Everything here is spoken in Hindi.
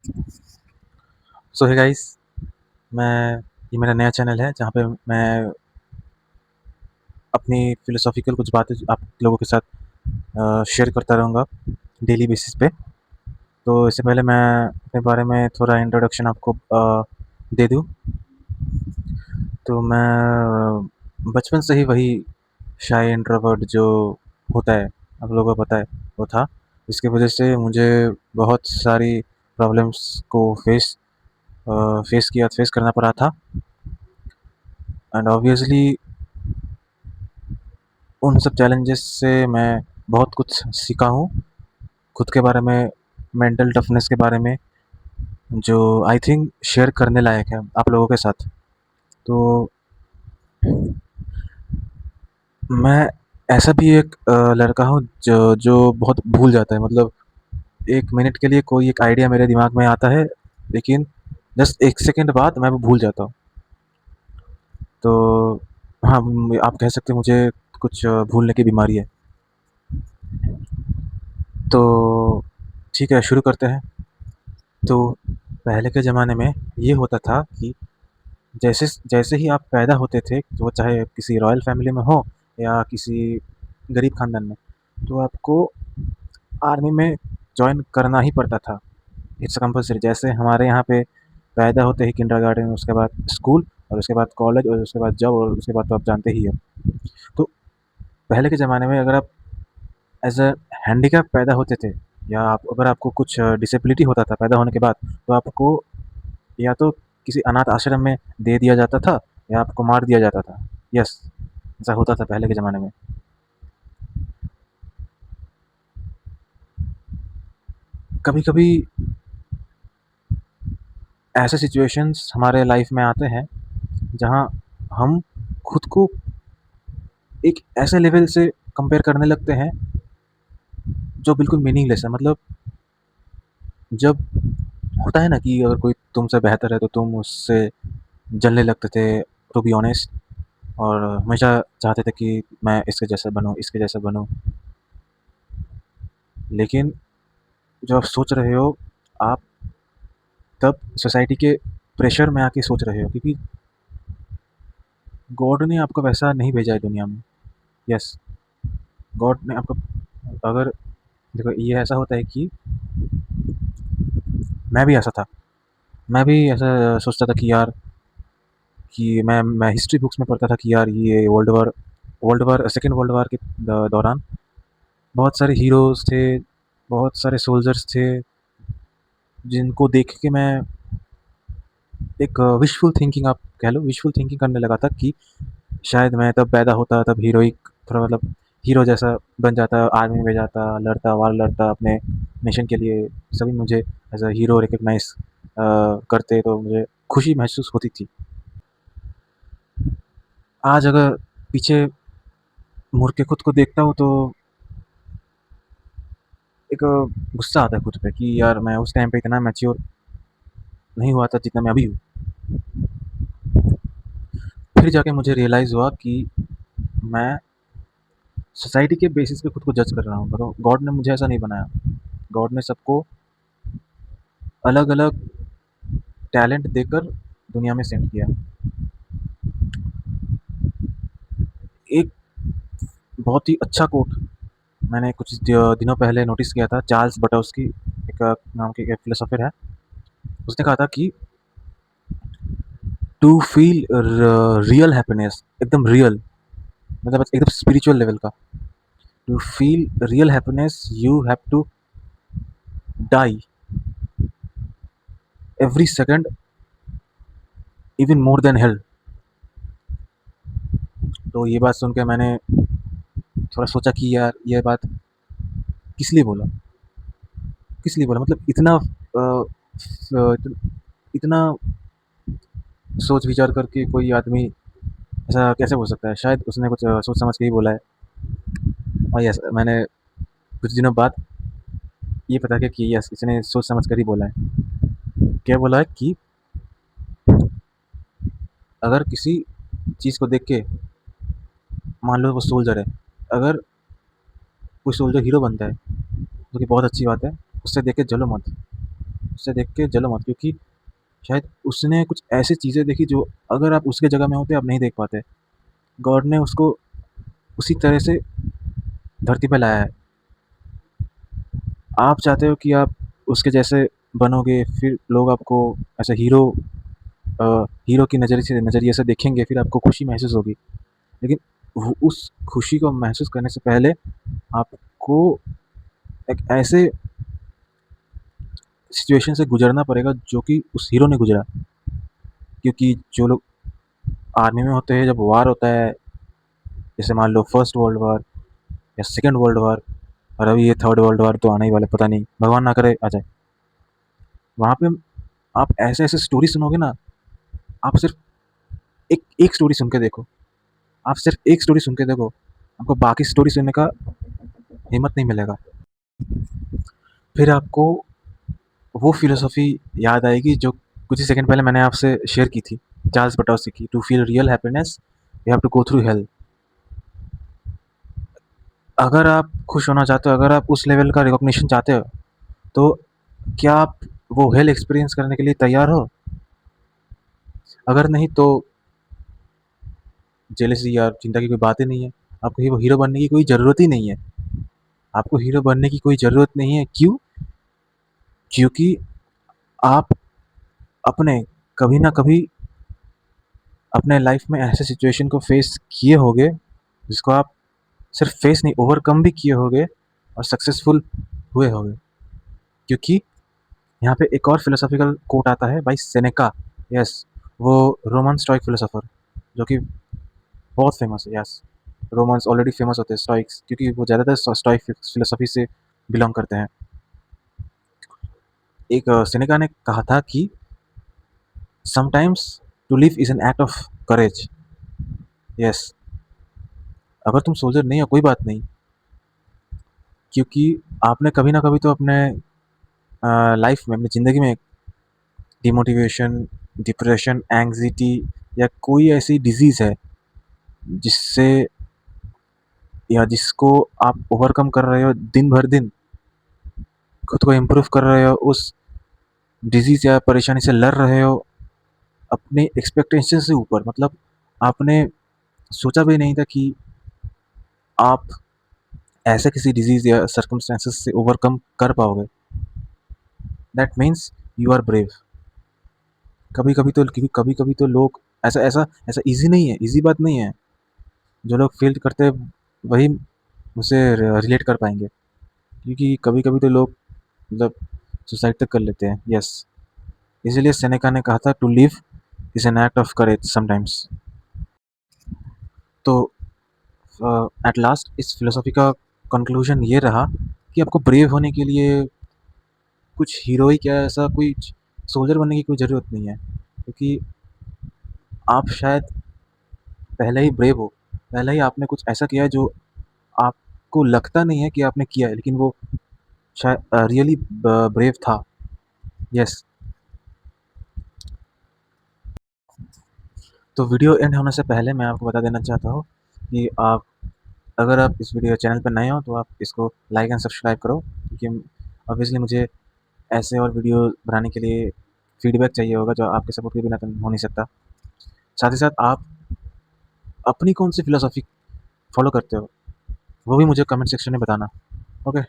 सो हे गाइस, मैं ये मेरा नया चैनल है जहाँ पे मैं अपनी फ़िलोसॉफ़िकल कुछ बातें आप लोगों के साथ शेयर करता रहूँगा डेली बेसिस पे। तो इससे पहले मैं अपने बारे में थोड़ा इंट्रोडक्शन आपको दे दूँ। तो मैं बचपन से ही वही शाय इंट्रोवर्ट जो होता है, आप लोगों को पता है, वो था। इसकी वजह से मुझे बहुत सारी प्रॉब्लम्स को फेस करना पड़ा था। एंड ऑब्वियसली उन सब चैलेंजेस से मैं बहुत कुछ सीखा हूँ खुद के बारे में, मेंटल टफनेस के बारे में, जो आई थिंक शेयर करने लायक है आप लोगों के साथ। तो मैं ऐसा भी एक लड़का हूँ जो जो बहुत भूल जाता है। मतलब 1 मिनट के लिए कोई एक आइडिया मेरे दिमाग में आता है, लेकिन जस्ट 1 सेकंड बाद मैं वो भूल जाता हूँ। तो हाँ, आप कह सकते हैं मुझे कुछ भूलने की बीमारी है। तो ठीक है, शुरू करते हैं। तो पहले के ज़माने में ये होता था कि जैसे जैसे ही आप पैदा होते थे, वो चाहे किसी रॉयल फैमिली में हो या किसी गरीब खानदान में, तो आपको आर्मी में जॉइन करना ही पड़ता था। It's compulsory. जैसे हमारे यहाँ पे पैदा होते ही किंडरगार्टन, उसके बाद स्कूल, और उसके बाद कॉलेज, और उसके बाद जॉब, और उसके बाद तो आप जानते ही हो। तो पहले के ज़माने में अगर आप एज अ हैंडीकैप पैदा होते थे, या अगर आपको कुछ डिसेबिलिटी होता था पैदा होने के बाद, तो आपको या तो किसी अनाथ आश्रम में दे दिया जाता था, या आपको मार दिया जाता था। यस, ऐसा होता था पहले के ज़माने में। कभी कभी ऐसे सिचुएशंस हमारे लाइफ में आते हैं जहाँ हम खुद को एक ऐसे लेवल से कंपेयर करने लगते हैं जो बिल्कुल मीनिंगलेस है। मतलब जब होता है ना कि अगर कोई तुमसे बेहतर है तो तुम उससे जलने लगते थे, टू बी ऑनेस्ट। और हमेशा चाहते थे कि मैं इसके जैसा बनूँ, इसके जैसा बनूँ। लेकिन जो आप सोच रहे हो, आप तब सोसाइटी के प्रेशर में आके सोच रहे हो, क्योंकि गॉड ने आपको वैसा नहीं भेजा है दुनिया में। यस, गॉड ने आपको, अगर देखो ये ऐसा होता है कि मैं भी ऐसा था। मैं भी ऐसा सोचता था कि यार, कि मैं हिस्ट्री बुक्स में पढ़ता था कि यार ये world war second world war के दौरान बहुत सारे हीरोज़ थे, बहुत सारे सोल्जर्स थे, जिनको देख के मैं एक विशफुल थिंकिंग, आप कह लो विशफुल थिंकिंग करने लगा था कि शायद मैं तब पैदा होता, तब हीरोइक थोड़ा, मतलब हीरो जैसा बन जाता, आर्मी में जाता, लड़ता, वार लड़ता अपने नेशन के लिए। सभी मुझे एज अ हीरो रिकग्नाइज करते, तो मुझे खुशी महसूस होती थी। आज अगर पीछे मुड़ के खुद को देखता हूँ तो एक गुस्सा आता है खुद पे कि यार मैं उस टाइम पे इतना मैच्योर नहीं हुआ था जितना मैं अभी हूँ। फिर जाके मुझे रियलाइज़ हुआ कि मैं सोसाइटी के बेसिस पे खुद को जज कर रहा हूँ। मतलब गॉड ने मुझे ऐसा नहीं बनाया। गॉड ने सबको अलग अलग टैलेंट देकर दुनिया में सेंड किया। एक बहुत ही अच्छा कोट मैंने कुछ दिनों पहले नोटिस किया था। चार्ल्स बटोस्की एक नाम के एक फिलोसोफर है। उसने कहा था कि टू फील रियल हैप्पीनेस, एकदम रियल, मतलब एकदम स्पिरिचुअल लेवल का, to feel real happiness you have to die every second, even more than health. तो ये बात सुन के मैंने थोड़ा सोचा कि यार ये बात किस लिए बोला, किस लिए बोला, मतलब इतना इतना सोच विचार करके कोई आदमी ऐसा कैसे बोल सकता है। शायद उसने कुछ सोच समझ के ही बोला है। और यस, मैंने कुछ दिनों बाद ये पता किया कि यस, इसने सोच समझ कर ही बोला है। क्या बोला है कि अगर किसी चीज़ को देख के, मान लो वो सोल्जर है, अगर कोई सोल्जर हीरो बनता है, जो कि बहुत अच्छी बात है, उससे देख के जलो मत। उसे देख के जलो मत, क्योंकि शायद उसने कुछ ऐसी चीज़ें देखी जो अगर आप उसके जगह में होते आप नहीं देख पाते। गॉड ने उसको उसी तरह से धरती पे लाया है। आप चाहते हो कि आप उसके जैसे बनोगे, फिर लोग आपको ऐसे हीरो की नज़रिए से देखेंगे, फिर आपको खुशी महसूस होगी। लेकिन उस खुशी को महसूस करने से पहले आपको एक ऐसे सिचुएशन से गुजरना पड़ेगा जो कि उस हीरो ने गुजरा। क्योंकि जो लोग आर्मी में होते हैं, जब वार होता है, जैसे मान लो फर्स्ट वर्ल्ड वार या सेकेंड वर्ल्ड वार, और अभी ये थर्ड वर्ल्ड वार तो आने ही वाले, पता नहीं, भगवान ना करे आ जाए। वहाँ पे आप ऐसे ऐसे स्टोरी सुनोगे ना, आप सिर्फ एक एक स्टोरी सुन के देखो, आप सिर्फ एक स्टोरी सुन के देखो, आपको बाकी स्टोरी सुनने का हिम्मत नहीं मिलेगा। फिर आपको वो फिलोसॉफी याद आएगी जो कुछ ही सेकंड पहले मैंने आपसे शेयर की थी, चार्ल्स बटोसी की, to feel real happiness you have to go through hell. अगर आप खुश होना चाहते हो, अगर आप उस लेवल का रिकॉग्निशन चाहते हो, तो क्या आप वो हेल एक्सपीरियंस करने के लिए तैयार हो? अगर नहीं तो जेलसी या चिंता की कोई बात ही नहीं है। आपको वो हीरो बनने की कोई ज़रूरत ही नहीं है। आपको हीरो बनने की कोई ज़रूरत नहीं है। क्यों? क्योंकि आप अपने कभी ना कभी अपने लाइफ में ऐसे सिचुएशन को फेस किए होगे, जिसको आप सिर्फ फेस नहीं, ओवरकम भी किए होगे और सक्सेसफुल हुए होगे। क्योंकि यहाँ पे एक और फिलोसॉफिकल कोट आता है बाय सेनेका। यस, वो रोमन स्टोइक फिलोसोफर, जो कि बहुत फेमस है। यस, रोमन्स ऑलरेडी फेमस होते हैं स्टोइक्स, क्योंकि वो ज़्यादातर स्टोइक फिलोसफी से बिलोंग करते हैं। एक सेनेका ने कहा था कि sometimes to live is an act of courage. Yes, अगर तुम सोल्जर नहीं हो कोई बात नहीं, क्योंकि आपने कभी ना कभी तो अपने लाइफ में, अपनी ज़िंदगी में डिमोटिवेशन, डिप्रेशन, एंग्जायटी या कोई ऐसी डिजीज़ है जिससे या जिसको आप ओवरकम कर रहे हो, दिन भर दिन खुद को इम्प्रूव कर रहे हो, उस डिजीज़ या परेशानी से लड़ रहे हो अपने एक्सपेक्टेशन से ऊपर। मतलब आपने सोचा भी नहीं था कि आप ऐसे किसी डिजीज़ या सर्कमस्टेंसेस से ओवरकम कर पाओगे। That means you are brave. कभी-कभी तो लोग ऐसा ऐसा ऐसा ईज़ी नहीं है, ईज़ी बात नहीं है। जो लोग फ़ील करते हैं वही मुझसे रिलेट कर पाएँगे। क्योंकि कभी-कभी तो लोग मतलब सुसाइड तक कर लेते हैं। यस, इसीलिए सेनेका ने कहा था to live is an act of courage sometimes. तो एट लास्ट इस फिलॉसफी का कंक्लूजन ये रहा कि आपको ब्रेव होने के लिए कुछ हीरोइक या ऐसा कोई सोल्जर बनने की कोई ज़रूरत नहीं है। क्योंकि आप शायद पहले ही ब्रेव हो, पहले ही आपने कुछ ऐसा किया है जो आपको लगता नहीं है कि आपने किया है, लेकिन वो शायद रियली ब्रेव था। यस। तो वीडियो एंड होने से पहले मैं आपको बता देना चाहता हूँ कि अगर आप इस वीडियो चैनल पर नए हो तो आप इसको लाइक एंड सब्सक्राइब करो, क्योंकि ऑब्वियसली मुझे ऐसे और वीडियो बनाने के लिए फीडबैक चाहिए होगा, जो आपके सपोर्ट के बिना तो हो नहीं सकता। साथ ही साथ आप अपनी कौन सी फिलोसॉफी फॉलो करते हो, वो भी मुझे कमेंट सेक्शन में बताना। ओके।